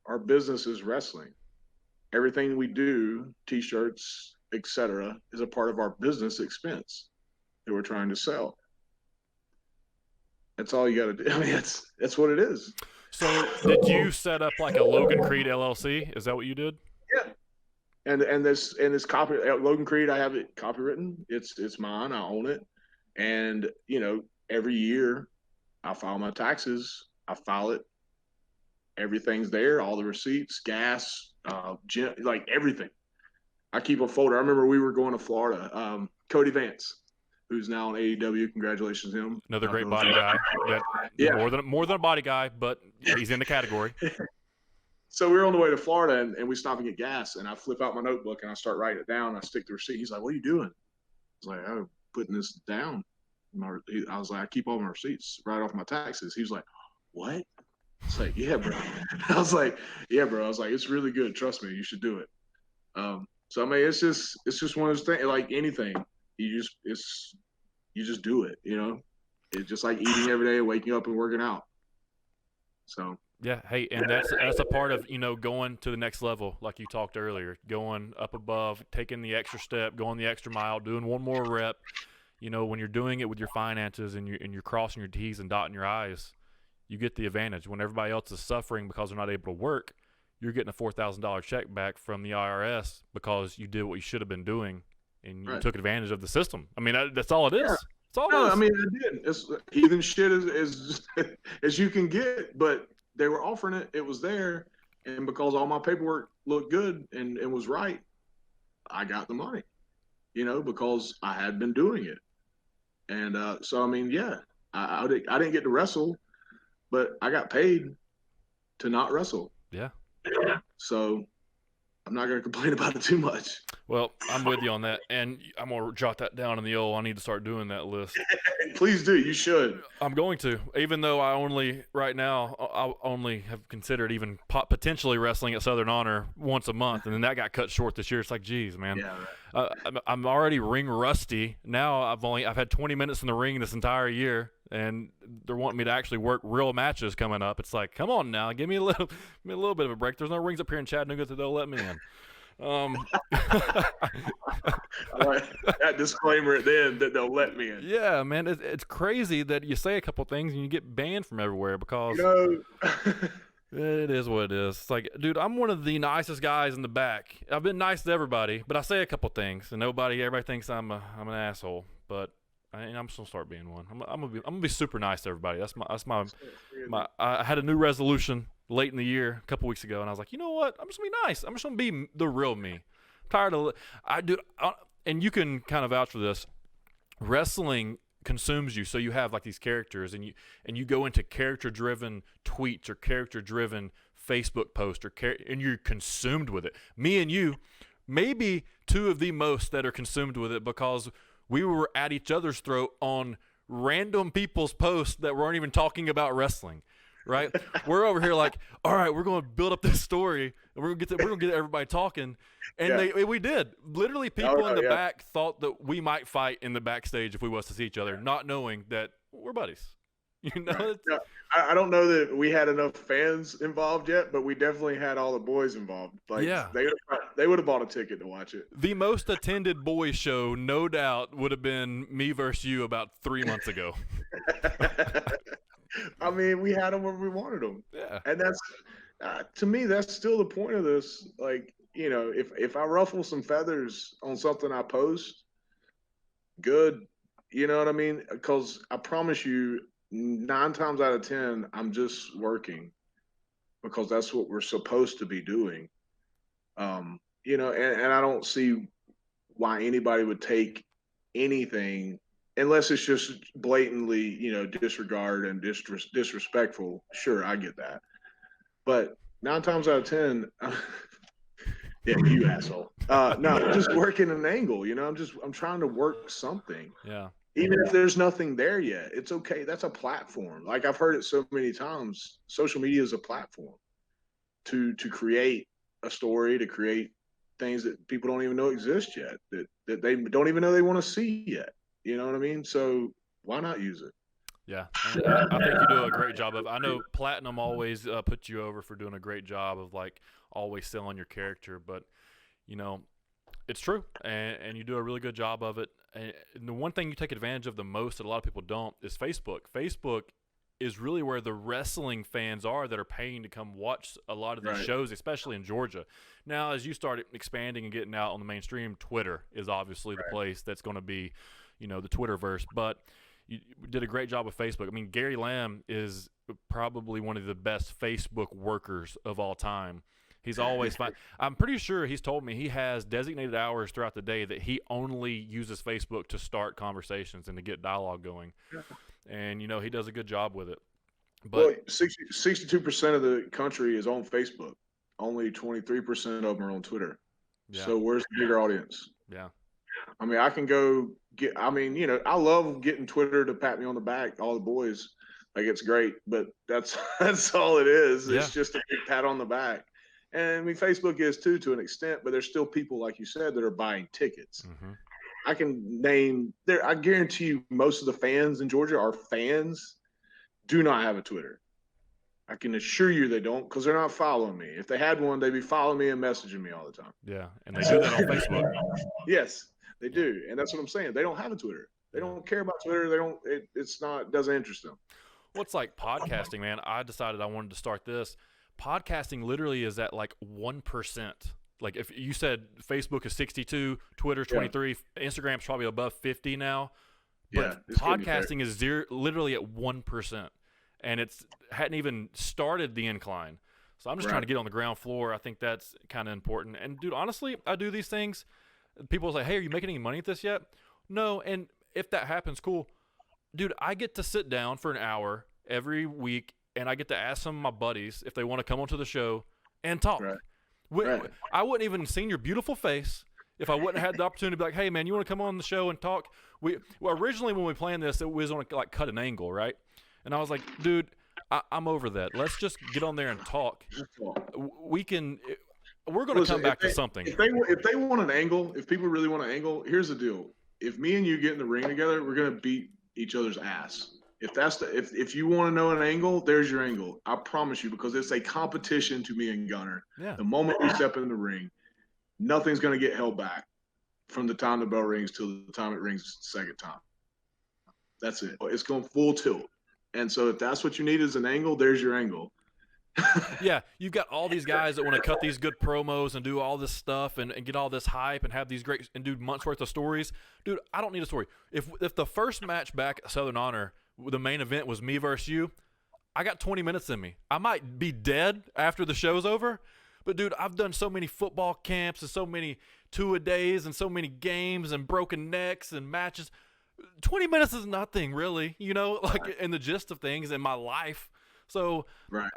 Our business is wrestling. Everything we do, t-shirts, etc., is a part of our business expense that we're trying to sell. That's all you got to do. I mean, that's what it is. So, did you set up like a Logan Creed LLC? Is that what you did? Yeah. And this copy Logan Creed, I have it copywritten. It's mine. I own it. And every year I file my taxes. I file it. Everything's there. All the receipts, gas, like everything. I keep a folder. I remember we were going to Florida. Cody Vance, who's now on AEW. Congratulations to him. Another great body guy. Yeah. More than a body guy, but he's in the category. So we were on the way to Florida, and we stop and get gas. And I flip out my notebook and I start writing it down. I stick the receipt. He's like, "What are you doing?" I was like, "I'm putting this down." I was like, "I keep all my receipts right off my taxes." He was like, "What?" It's like, "Yeah, bro." I was like, "Yeah, bro." I was like, "It's really good. Trust me, you should do it." So I mean, it's just one of those things. Like anything, you just do it. It's just like eating every day, waking up and working out. So yeah, hey, and that's a part of going to the next level, like you talked earlier, going up above, taking the extra step, going the extra mile, doing one more rep. When you're doing it with your finances and you're crossing your T's and dotting your I's, you get the advantage. When everybody else is suffering because they're not able to work, you're getting a $4,000 check back from the IRS because you did what you should have been doing and you took advantage of the system. I mean, that's all it is. Yeah. That's all it is. I mean, I did. It's heathen shit as you can get, but they were offering it. It was there, and because all my paperwork looked good and was right, I got the money. Because I had been doing it, and so I mean, yeah, I didn't get to wrestle, but I got paid to not wrestle. Yeah. So I'm not going to complain about it too much. Well, I'm with you on that, and I'm going to jot that down in the I need to start doing that list. Please do. You should. I'm going to, even though I only have considered even potentially wrestling at Southern Honor once a month, and then that got cut short this year. It's like, geez, man. Yeah, right. I'm already ring rusty. Now I've had 20 minutes in the ring this entire year, and they're wanting me to actually work real matches coming up. It's like, come on now, give me a little bit of a break. There's no rings up here in Chattanooga that they'll let me in. I like that disclaimer at the end that they'll let me in. Yeah, man, it's crazy that you say a couple things and you get banned from everywhere because it is what it is. It's like, dude, I'm one of the nicest guys in the back. I've been nice to everybody, but I say a couple things and everybody thinks I'm an asshole. But I'm just gonna start being one. I'm gonna be super nice to everybody. That's my. I had a new resolution late in the year, a couple weeks ago, and I was like, you know what? I'm just gonna be nice. I'm just gonna be the real me. I'm tired of and you can kind of vouch for this. Wrestling consumes you, so you have like these characters, and you go into character-driven tweets or character-driven Facebook posts, and you're consumed with it. Me and you, maybe two of the most that are consumed with it because we were at each other's throat on random people's posts that weren't even talking about wrestling, right? We're over here like, all right, we're going to build up this story, and we're going to get everybody talking, and we did. Literally, people in the back thought that we might fight in the backstage if we was to see each other, not knowing that we're buddies. Right. I don't know that we had enough fans involved yet, but we definitely had all the boys involved. Like, they would have bought a ticket to watch it. The most attended boys show, no doubt, would have been me versus you about 3 months ago. I mean, we had them where we wanted them. Yeah. And that's, to me, that's still the point of this. Like, if I ruffle some feathers on something I post, good. You know what I mean? Because I promise you, 9 times out of 10, I'm just working because that's what we're supposed to be doing. And I don't see why anybody would take anything unless it's just blatantly, disregard and disrespectful. Sure, I get that. But 9 times out of 10, yeah, you asshole. No, I'm just working an angle. I'm trying to work something. Yeah. Even if there's nothing there yet, it's okay. That's a platform. Like I've heard it so many times. Social media is a platform to create a story, to create things that people don't even know exist yet, that they don't even know they want to see yet. You know what I mean? So why not use it? Yeah, I think you do a great job of. I know Platinum always puts you over for doing a great job of like always selling your character, but it's true, and you do a really good job of it. And the one thing you take advantage of the most that a lot of people don't is Facebook. Facebook is really where the wrestling fans are that are paying to come watch a lot of these shows, especially in Georgia. Now, as you start expanding and getting out on the mainstream, Twitter is obviously the place that's going to be, the Twitterverse. But you did a great job with Facebook. I mean, Gary Lamb is probably one of the best Facebook workers of all time. He's always fine. I'm pretty sure he's told me he has designated hours throughout the day that he only uses Facebook to start conversations and to get dialogue going. And, you know, he does a good job with it. But Well, 62% of the country is on Facebook. Only 23% of them are on Twitter. yeah, So where's the bigger audience? yeah. I mean, I can go get. I mean, you know, I love getting Twitter to pat me on the back. All the boys, like it's great, but that's that's all it is. Yeah. It's just a big pat on the back. And I mean, Facebook is too, to an extent, but there's still people, like you said, that are buying tickets. Mm-hmm. I can name there. I guarantee you, most of the fans in Georgia are fans. Do not have a Twitter. I can assure you they don't, because they're not following me. If they had one, they'd be following me and messaging me all the time. Yeah, and they do that on Facebook. Yes, they do, and that's what I'm saying. They don't have a Twitter. They don't care about Twitter. They don't. It doesn't interest them. Well, it's like podcasting, man. I decided I wanted to start this. Podcasting literally is at like 1%. Like if you said Facebook is 62, Twitter 23, Instagram's probably above 50 now. But podcasting is literally at 1%. And it's hadn't even started the incline. So I'm just trying to get on the ground floor. I think that's kind of important. And, dude, honestly, I do these things. People say, hey, are you making any money at this yet? No, and if that happens, cool. Dude, I get to sit down for an hour every week, and I get to ask some of my buddies if they want to come onto the show and talk. I wouldn't even seen your beautiful face if I wouldn't have had the opportunity to be like, hey, man, you want to come on the show and talk? Originally when we planned this, it was on like cut an angle, right? And I was like, dude, I'm over that. Let's just get on there and talk. We're going to come back to something. If they want an angle, if people really want an angle, here's the deal. If me and you get in the ring together, we're going to beat each other's ass. If you want to know an angle, there's your angle. I promise you, because it's a competition to me and Gunner. Yeah. The moment we step in the ring, nothing's going to get held back from the time the bell rings till the time it rings the second time. That's it. It's going full tilt. And so if that's what you need as an angle, there's your angle. Yeah, you've got all these guys that want to cut these good promos and do all this stuff and get all this hype and have these great and do months worth of stories. Dude, I don't need a story. If the first match back at Southern Honor, the main event was me versus you, I got 20 minutes in me. I might be dead after the show's over, but dude, I've done so many football camps and so many two-a-days and so many games and broken necks and matches. 20 minutes is nothing, really, you know, like in the gist of things in my life. So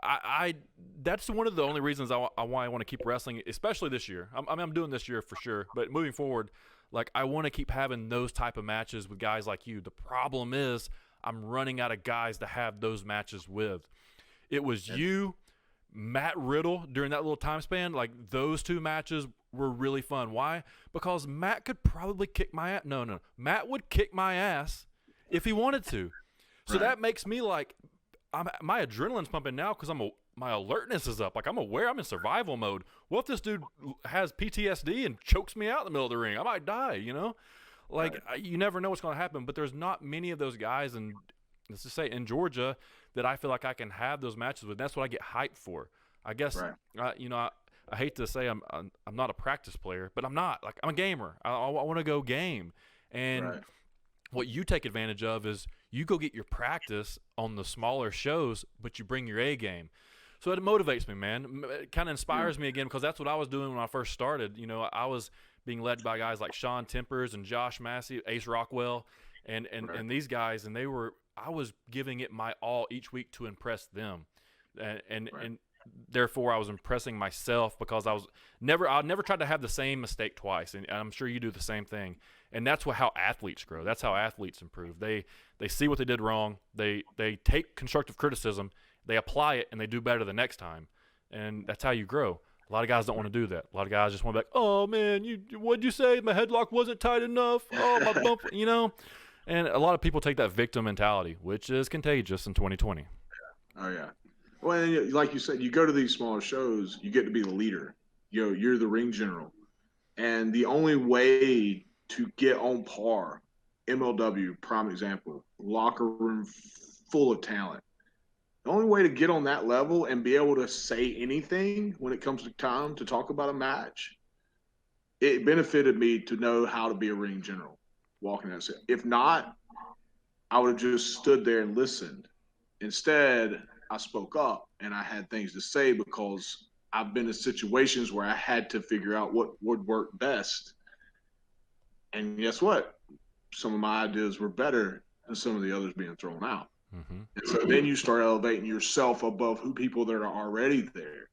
I that's one of the only reasons why I want to keep wrestling, especially this year. I'm doing this year for sure, but moving forward, like I want to keep having those type of matches with guys like you. The problem is I'm running out of guys to have those matches with. It was you, Matt Riddle during that little time span. Like those two matches were really fun. Why? Because Matt could probably kick my ass. No. Matt would kick my ass if he wanted to. So that makes me like, my adrenaline's pumping now because my alertness is up. Like I'm aware I'm in survival mode. What if this dude has PTSD and chokes me out in the middle of the ring? I might die, you know? Like you never know what's going to happen, but there's not many of those guys in, let's just say in Georgia, that I feel like I can have those matches with. That's what I get hyped for. I guess, you know, I hate to say I'm not a practice player, but I'm not. Like I'm a gamer. I want to go game. And what you take advantage of is you go get your practice on the smaller shows, but you bring your A game. So it motivates me, man. It kind of inspires me again because that's what I was doing when I first started. You know, I was being led by guys like Sean Tempers and Josh Massey, Ace Rockwell, and these guys, and I was giving it my all each week to impress them, and therefore I was impressing myself because I never tried to have the same mistake twice, and I'm sure you do the same thing. And that's how athletes grow. That's how athletes improve. They see what they did wrong. They take constructive criticism, they apply it, and they do better the next time. And that's how you grow. A lot of guys don't want to do that. A lot of guys just want to be like, oh, man, what'd you say? My headlock wasn't tight enough. Oh, my bump, you know. And a lot of people take that victim mentality, which is contagious in 2020. Oh, yeah. Well, and like you said, you go to these smaller shows, you get to be the leader. You're the ring general. And the only way to get on par, MLW, prime example, locker room full of talent. The only way to get on that level and be able to say anything when it comes to time to talk about a match, it benefited me to know how to be a ring general walking that set. If not, I would have just stood there and listened. Instead, I spoke up and I had things to say because I've been in situations where I had to figure out what would work best. And guess what? Some of my ideas were better than some of the others being thrown out. Mm-hmm. And so then you start elevating yourself above who people that are already there.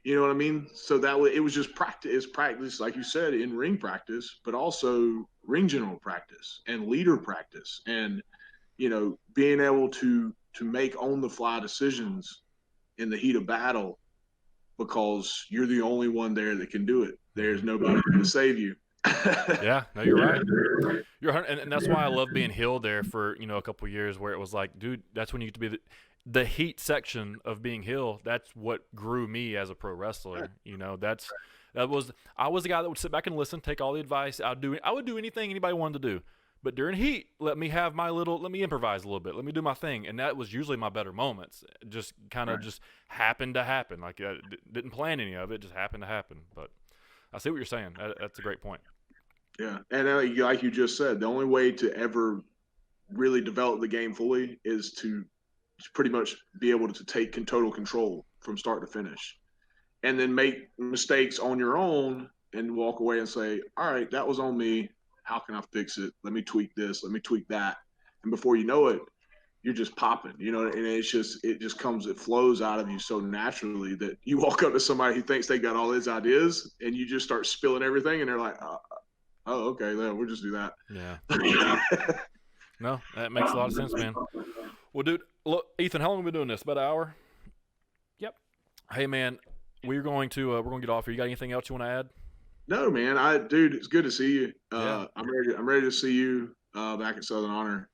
You know what I mean? So that way it was just practice. It's practice, like you said, in ring practice, but also ring general practice and leader practice, and being able to make on the fly decisions in the heat of battle, because you're the only one there that can do it. There's nobody to save you. Yeah, no, you're right. And that's why I love being healed there for a couple of years, where it was like, dude, that's when you get to be the heat section of being healed. That's what grew me as a pro wrestler. I was the guy that would sit back and listen, take all the advice. I would do anything anybody wanted to do. But during heat, let me improvise a little bit. Let me do my thing. And that was usually my better moments. It just kind of just happened to happen. Like I didn't plan any of it. It just happened to happen. But I see what you're saying. That's a great point. Yeah. And like you just said, the only way to ever really develop the game fully is to pretty much be able to take total control from start to finish, and then make mistakes on your own and walk away and say, all right, that was on me. How can I fix it? Let me tweak this. Let me tweak that. And before you know it, you're just popping, and it flows out of you so naturally that you walk up to somebody who thinks they got all his ideas, and you just start spilling everything, and they're like, oh, okay, then we'll just do that. Yeah. No, that makes a lot of sense, man. Well, dude, look, Ethan, how long have we been doing this? About an hour? Yep. Hey, man, we're going to get off here. You got anything else you want to add? No, man. Dude, it's good to see you. Yeah. I'm ready to see you back at Southern Honor.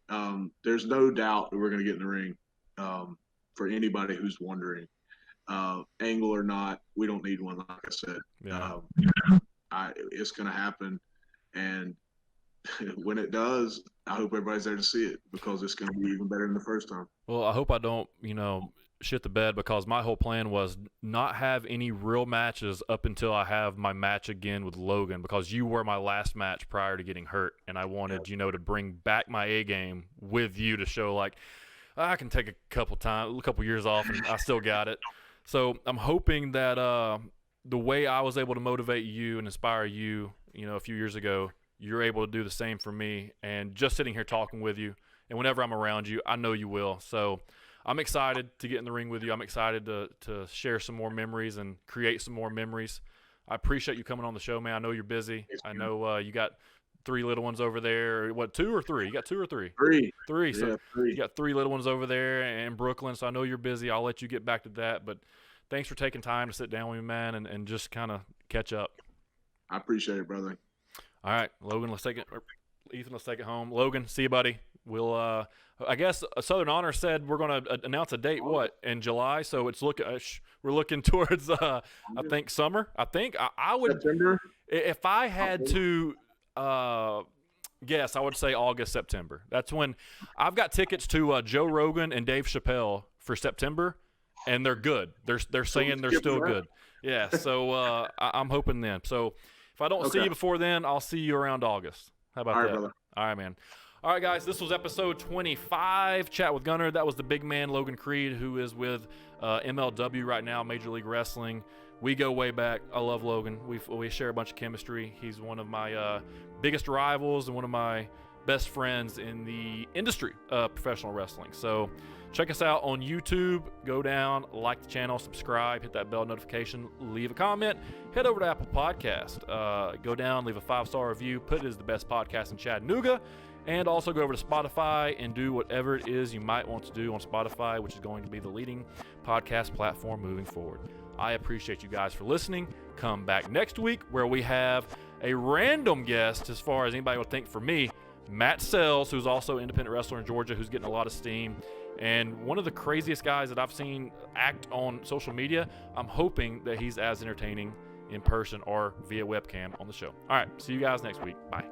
There's no doubt that we're going to get in the ring. For anybody who's wondering, angle or not, we don't need one. Like I said, Yeah. It's going to happen, and when it does, I hope everybody's there to see it, because it's going to be even better than the first time. Well, I hope I don't, shit the bed, because my whole plan was not have any real matches up until I have my match again with Logan, because you were my last match prior to getting hurt, and I wanted, to bring back my A game with you to show like I can take a couple years off and I still got it. So I'm hoping that the way I was able to motivate you and inspire you, a few years ago, you're able to do the same for me. And just sitting here talking with you, and whenever I'm around you, I know you will. So I'm excited to get in the ring with you. I'm excited to share some more memories and create some more memories. I appreciate you coming on the show, man. I know you're busy. I know you got 3 little ones over there. What, 2 or 3? You got 2 or 3? 3. 3. Yeah, So 3. you got 3 little ones over there in Brooklyn. So I know you're busy. I'll let you get back to that. But thanks for taking time to sit down with me, man, and just kind of catch up. I appreciate it, brother. All right, Logan, Ethan, let's take it home. Logan, see you, buddy. We'll, I guess Southern Honor said we're going to announce a date, in July? So we're looking towards, I think, summer. I would, September. If I had to guess, I would say August, September. That's when I've got tickets to Joe Rogan and Dave Chappelle for September, and they're good. They're saying they're still good. Yeah, so I'm hoping then. So if I don't see you before then, I'll see you around August. How about that? Brother. All right, man. All right, guys, this was episode 25, Chat with Gunner. That was the big man, Logan Creed, who is with MLW right now, Major League Wrestling. We go way back. I love Logan. We share a bunch of chemistry. He's one of my biggest rivals and one of my best friends in the industry of professional wrestling. So check us out on YouTube. Go down, like the channel, subscribe, hit that bell notification, leave a comment. Head over to Apple Podcast. Go down, leave a 5-star review. Put it as the best podcast in Chattanooga. And also go over to Spotify and do whatever it is you might want to do on Spotify, which is going to be the leading podcast platform moving forward. I appreciate you guys for listening. Come back next week where we have a random guest, as far as anybody would think for me, Matt Sells, who's also an independent wrestler in Georgia, who's getting a lot of steam, and one of the craziest guys that I've seen act on social media. I'm hoping that he's as entertaining in person or via webcam on the show. All right, see you guys next week. Bye.